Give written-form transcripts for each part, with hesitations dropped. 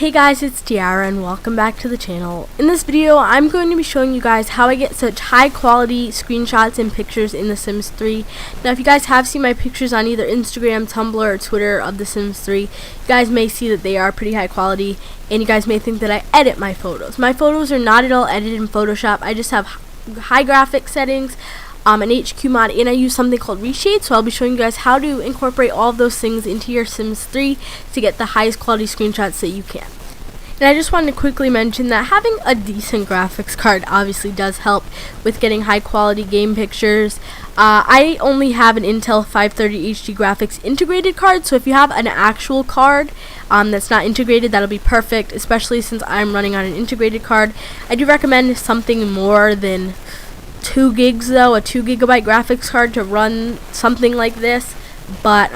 Hey guys, it's Tiara and welcome back to the channel. In this video, I'm going to be showing you guys how I get such high quality screenshots and pictures in The Sims 3. Now if you guys have seen my pictures on either Instagram, Tumblr, or Twitter of The Sims 3, you guys may see that they are pretty high quality and you guys may think that I edit my photos. My photos are not at all edited in Photoshop. I just have high graphic settings, an HQ mod, and I use something called ReShade, so I'll be showing you guys how to incorporate all of those things into your Sims 3 to get the highest quality screenshots that you can. And I just wanted to quickly mention that having a decent graphics card obviously does help with getting high quality game pictures. I only have an Intel 530 HD graphics integrated card, so if you have an actual card that's not integrated, that'll be perfect, especially since I'm running on an integrated card. I do recommend something more than 2 gigs though, a 2 gigabyte graphics card to run something like this, but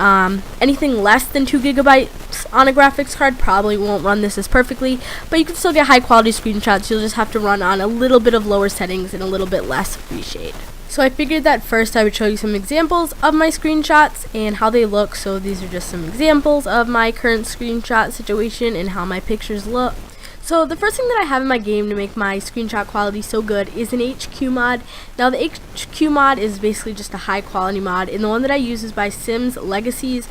anything less than 2 gigabytes on a graphics card probably won't run this as perfectly, but you can still get high quality screenshots. You'll just have to run on a little bit of lower settings and a little bit less ReShade. So I figured that first I would show you some examples of my screenshots and how they look. So these are just some examples of my current screenshot situation and how my pictures look. So the first thing that I have in my game to make my screenshot quality so good is an HQ mod. Now the HQ mod is basically just a high quality mod, and the one that I use is by Sims Legacies,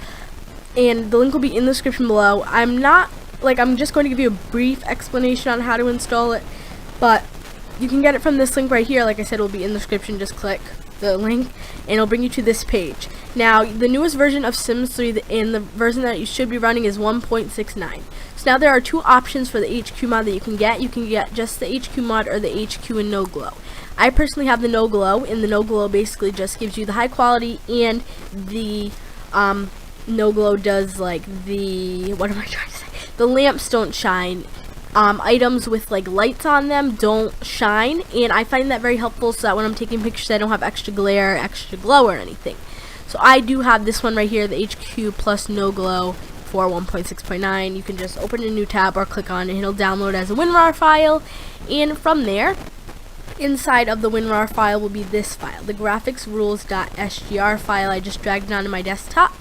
and the link will be in the description below. I'm just going to give you a brief explanation on how to install it, but you can get it from this link right here. Like I said, it will be in the description. Just click the link and it'll bring you to this page. Now the newest version of Sims 3 and the version that you should be running is 1.69. So now there are 2 options for the HQ mod that you can get. You can get just the HQ mod or the HQ and no glow. I personally have the no glow, and the no glow basically just gives you the high quality, and the no glow does like the, what am I trying to say? The lamps don't shine. Items with like lights on them don't shine, and I find that very helpful so that when I'm taking pictures I don't have extra glare, extra glow or anything. So I do have this one right here, the HQ plus no glow for 1.6.9. You can just open a new tab or click on it and it'll download as a WinRAR file, and from there inside of the WinRAR file will be this file, the graphicsrules.sgr file. I just dragged it onto my desktop.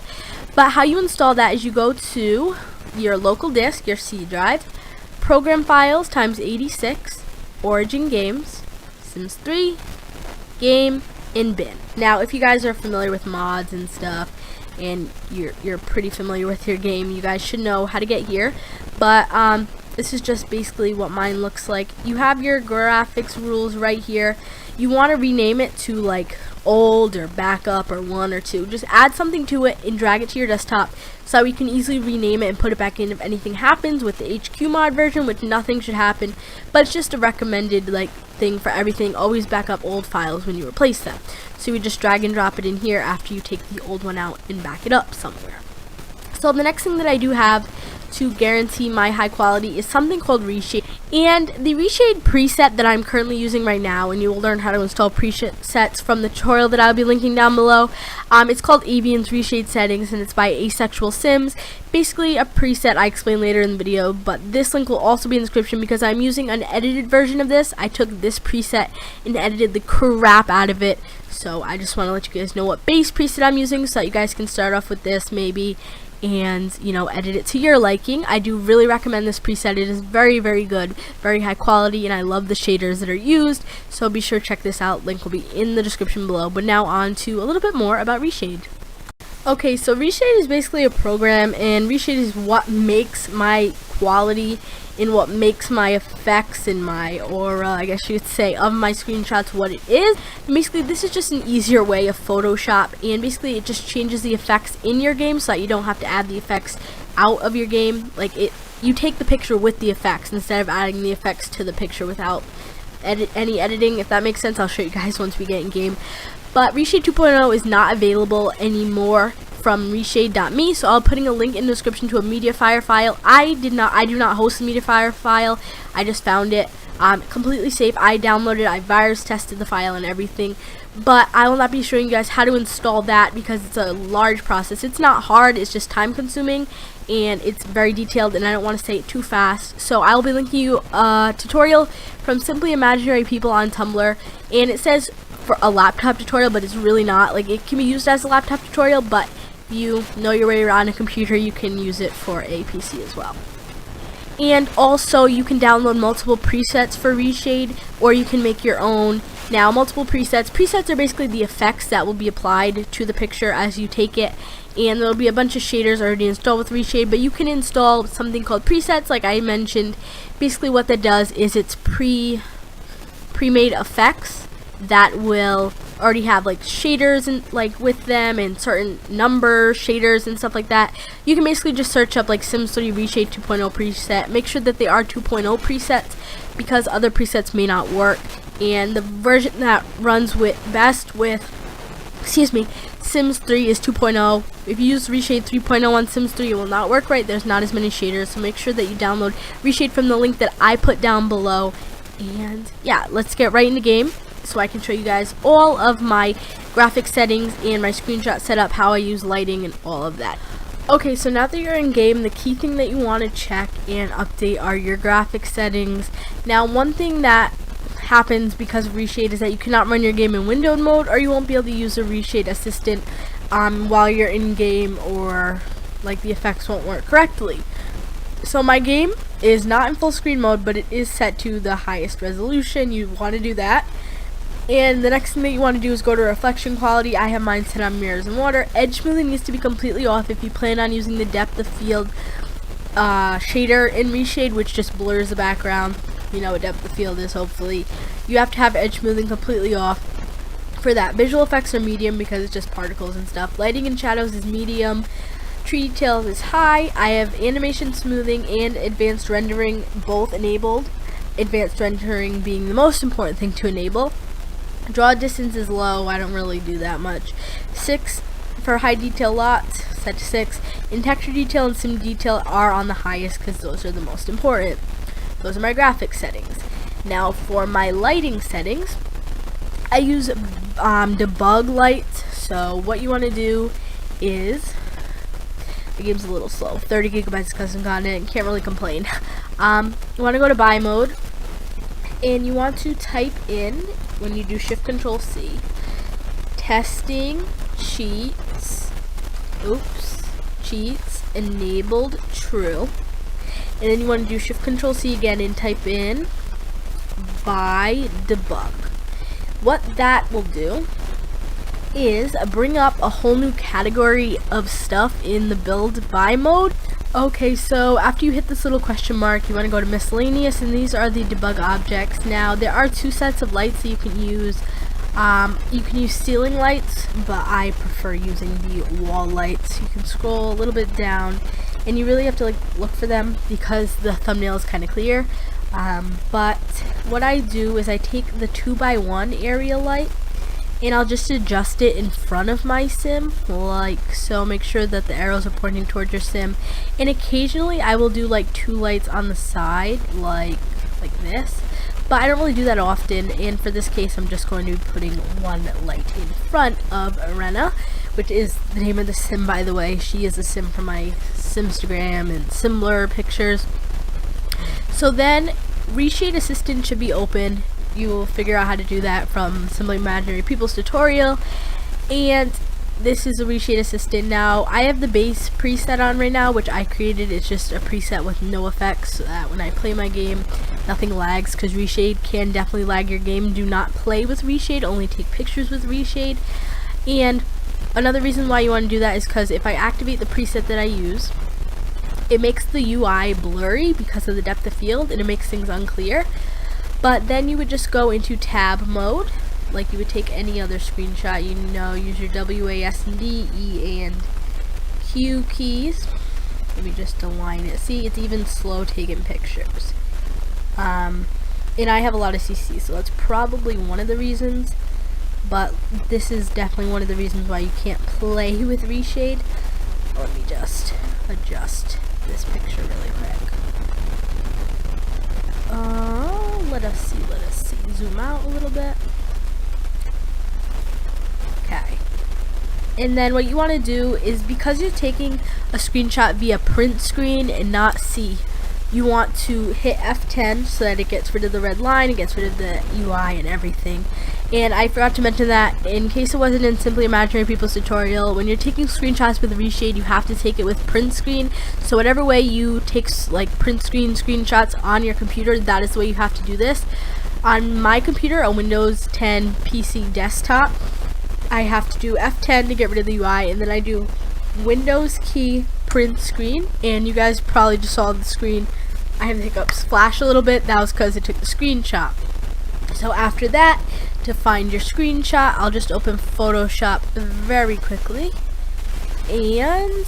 But how you install that is you go to your local disk, your C drive, Program Files times 86, Origin Games, Sims 3, Game, and Bin. Now, if you guys are familiar with mods and stuff, and you're pretty familiar with your game, you guys should know how to get here. But this is just basically what mine looks like. You have your graphics rules right here. You want to rename it to like old or backup or 1 or 2. Just add something to it and drag it to your desktop so that we can easily rename it and put it back in if anything happens with the HQ mod version, which nothing should happen, but it's just a recommended like thing for everything. Always back up old files when you replace them. So we just drag and drop it in here after you take the old one out and back it up somewhere. So the next thing that I do have to guarantee my high quality is something called ReShade, and the ReShade preset that I'm currently using right now, and you will learn how to install presets from the tutorial that I'll be linking down below. It's called Avian's ReShade Settings, and it's by Asexual Sims. Basically a preset I explain later in the video, but this link will also be in the description because I'm using an edited version of this. I took this preset and edited the crap out of it, so I just want to let you guys know what base preset I'm using so that you guys can start off with this maybe and, you know, edit it to your liking. I do really recommend this preset. It is very, very good, very high quality, and I love the shaders that are used, so be sure to check this out. Link will be in the description below. But now on to a little bit more about ReShade. Okay, so ReShade is basically a program, and ReShade is what makes my quality and what makes my effects and my aura, I guess you could say, of my screenshots what it is. And basically this is just an easier way of Photoshop, and basically it just changes the effects in your game so that you don't have to add the effects out of your game. Like you take the picture with the effects instead of adding the effects to the picture without any editing, if that makes sense. I'll show you guys once we get in game. But ReShade 2.0 is not available anymore from reshade.me, so I'll be putting a link in the description to a MediaFire file. I do not host a MediaFire file. I just found it completely safe. I downloaded it, I virus tested the file and everything, but I will not be showing you guys how to install that because it's a large process. It's not hard, it's just time consuming, and it's very detailed, and I don't want to say it too fast. So I'll be linking you a tutorial from Simply Imaginary People on Tumblr, and it says for a laptop tutorial, but it's really not. Like, it can be used as a laptop tutorial, but if you know your way around a computer, you can use it for a PC as well. And also you can download multiple presets for ReShade, or you can make your own. Now, multiple presets are basically the effects that will be applied to the picture as you take it, and there will be a bunch of shaders already installed with ReShade, but you can install something called presets like I mentioned. Basically what that does is it's pre-made effects that will already have like shaders and like with them and certain number shaders and stuff like that. You can basically just search up like Sims 3 ReShade 2.0 preset. Make sure that they are 2.0 presets because other presets may not work. And the version that runs best with Sims 3 is 2.0. If you use ReShade 3.0 on Sims 3, it will not work right. There's not as many shaders, so make sure that you download ReShade from the link that I put down below. And yeah, let's get right in the game so I can show you guys all of my graphic settings and my screenshot setup, how I use lighting and all of that. Okay, so now that you're in game, the key thing that you want to check and update are your graphic settings. Now, one thing that happens because of ReShade is that you cannot run your game in windowed mode, or you won't be able to use a ReShade Assistant while you're in game, or like the effects won't work correctly. So my game is not in full screen mode, but it is set to the highest resolution. You want to do that. And the next thing that you want to do is go to reflection quality. I have mine set on mirrors and water. Edge smoothing needs to be completely off if you plan on using the depth of field shader in ReShade, which just blurs the background. You know what depth of field is, hopefully. You have to have edge smoothing completely off for that. Visual effects are medium because it's just particles and stuff. Lighting and shadows is medium. Tree detail is high. I have animation smoothing and advanced rendering both enabled. Advanced rendering being the most important thing to enable. Draw distance is low. I don't really do that much. 6 for high detail lots, set to 6. And texture detail and sim detail are on the highest because those are the most important. Those are my graphic settings. Now for my lighting settings, I use debug lights. So what you want to do is, the game's a little slow, 30 gigabytes of custom content, can't really complain. You want to go to buy mode, and you want to type in, when you do shift control C, testing cheats enabled true. And then you want to do shift control C again and type in by debug. What that will do is bring up a whole new category of stuff in the build by mode. Okay, so after you hit this little question mark, you want to go to miscellaneous, and these are the debug objects. Now there are 2 sets of lights that you can use. You can use ceiling lights, but I prefer using the wall lights. You can scroll a little bit down, and you really have to like look for them because the thumbnail is kind of clear. But what I do is I take the 2x1 area light, and I'll just adjust it in front of my sim, like so. Make sure that the arrows are pointing towards your sim, and occasionally I will do like 2 lights on the side, like this, but I don't really do that often. And for this case, I'm just going to be putting 1 light in front of Arena, which is the name of the sim, by the way. She is a sim for my Simstagram and Simblr pictures. So then ReShade Assistant should be open. You will figure out how to do that from Simple Imaginary People's tutorial. And this is a ReShade Assistant. Now I have the base preset on right now, which I created. It's just a preset with no effects, so that when I play my game nothing lags, because ReShade can definitely lag your game. Do not play with ReShade, only take pictures with ReShade. And another reason why you want to do that is because if I activate the preset that I use, it makes the UI blurry because of the depth of field, and it makes things unclear. But then you would just go into tab mode, like you would take any other screenshot. You know, use your WASD, E, and Q keys. Let me just align it. See, it's even slow taking pictures. And I have a lot of CC, so that's probably one of the reasons. But this is definitely one of the reasons why you can't play with ReShade. Let me just adjust this picture really quick. Let us see. Zoom out a little bit. Okay. And then what you want to do is, because you're taking a screenshot via print screen and not C, you want to hit F10 so that it gets rid of the red line, it gets rid of the UI and everything. And I forgot to mention that in case it wasn't in Simply Imaginary People's tutorial, when you're taking screenshots with ReShade, you have to take it with print screen. So whatever way you take like print screen screenshots on your computer, that is the way you have to do this. On my computer, a Windows 10 PC desktop, I have to do F10 to get rid of the UI, and then I do Windows key print screen. And you guys probably just saw the screen. I have the hiccups flash a little bit. That was because it took the screenshot. So after that, to find your screenshot, I'll just open Photoshop very quickly. And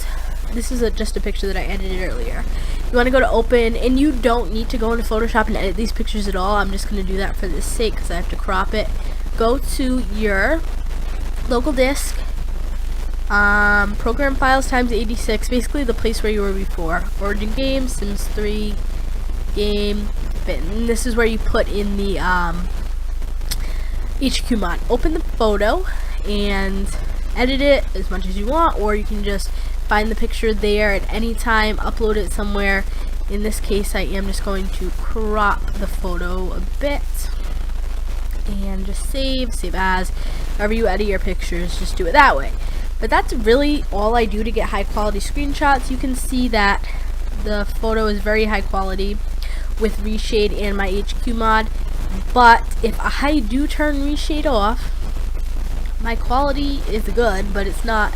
this is just a picture that I edited earlier. You want to go to open, and you don't need to go into Photoshop and edit these pictures at all. I'm just going to do that for this sake because I have to crop it. Go to your local disk, program files times 86, basically the place where you were before. Origin Games, Sims 3, Game, Fit. And this is where you put in the HQ mod. Open the photo and edit it as much as you want, or you can just find the picture there at any time, upload it somewhere. In this case, I am just going to crop the photo a bit and just save as. However you edit your pictures, just do it that way. But that's really all I do to get high quality screenshots. You can see that the photo is very high quality with ReShade and my HQ mod. But if I do turn ReShade off, my quality is good, but it's not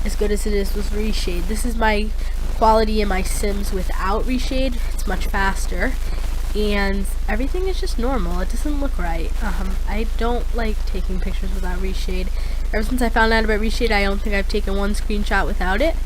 as good as it is with ReShade. This is my quality in my Sims without ReShade. It's much faster, and everything is just normal. It doesn't look right. I don't like taking pictures without ReShade. Ever since I found out about ReShade, I don't think I've taken one screenshot without it.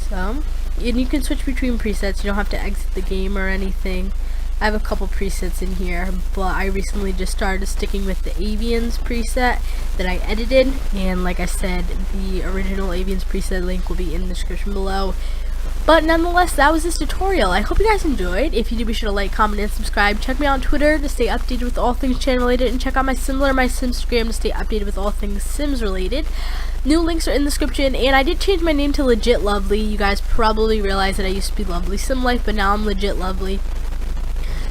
So, and you can switch between presets. You don't have to exit the game or anything. I have a couple presets in here, but I recently just started sticking with the Avians preset that I edited, and like I said, the original Avians preset link will be in the description below. But nonetheless, that was this tutorial. I hope you guys enjoyed. If you do, be sure to like, comment, and subscribe. Check me out on Twitter to stay updated with all things channel related, and check out my Simblr, my Simstagram to stay updated with all things Sims related. New links are in the description, and I did change my name to LegitLovely. You guys probably realized that I used to be Lovely Sim Life, but now I'm LegitLovely.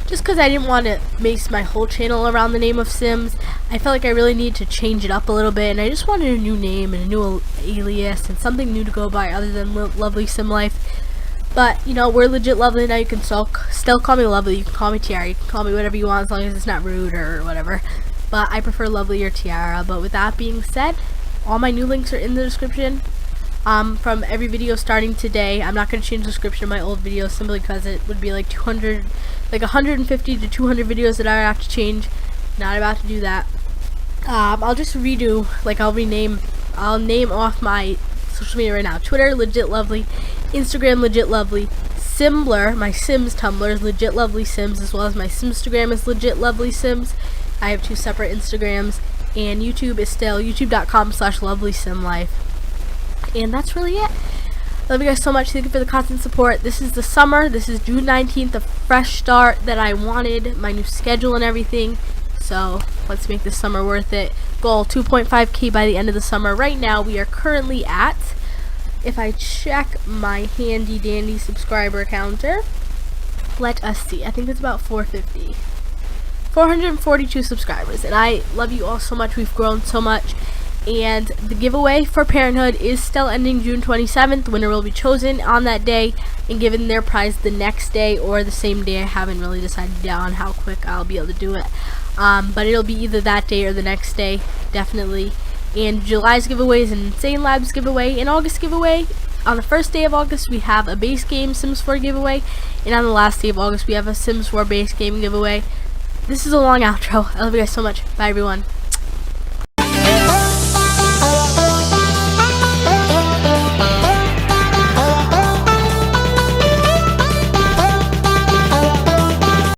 Just because I didn't want to base my whole channel around the name of Sims, I felt like I really needed to change it up a little bit, and I just wanted a new name and a new alias and something new to go by other than Lovely Sim Life. But, you know, we're LegitLovely now. You can still call me Lovely. You can call me Tiara. You can call me whatever you want as long as it's not rude or whatever. But I prefer Lovely or Tiara. But with that being said, all my new links are in the description. From every video starting today. I'm not going to change the description of my old videos simply because it would be like 150 to 200 videos that I would have to change. Not about to do that. I'll just redo, like I'll name off my social media right now. Twitter, LegitLovely. Instagram, LegitLovely. Simblr, my Sims Tumblr is LegitLovely Sims, as well as my Simstagram is LegitLovely Sims. I have two separate Instagrams, and YouTube is still youtube.com/lovelysimlife. And that's really it. Love you guys so much. Thank you for the constant support. This is the summer. This is June 19th, a fresh start that I wanted, my new schedule and everything. So let's make this summer worth it. Goal 2.5K by the end of the summer. Right now we are currently at, if I check my handy dandy subscriber counter, let us see. I think it's about 450. 442 subscribers, and I love you all so much. We've grown so much. And the giveaway for Parenthood is still ending June 27th. The winner will be chosen on that day and given their prize the next day or the same day. I haven't really decided yet on how quick I'll be able to do it. But it'll be either that day or the next day, definitely. And July's giveaway is an Insane Labs giveaway. An August giveaway. On the first day of August, we have a base game Sims 4 giveaway. And on the last day of August, we have a Sims 4 base game giveaway. This is a long outro. I love you guys so much. Bye, everyone.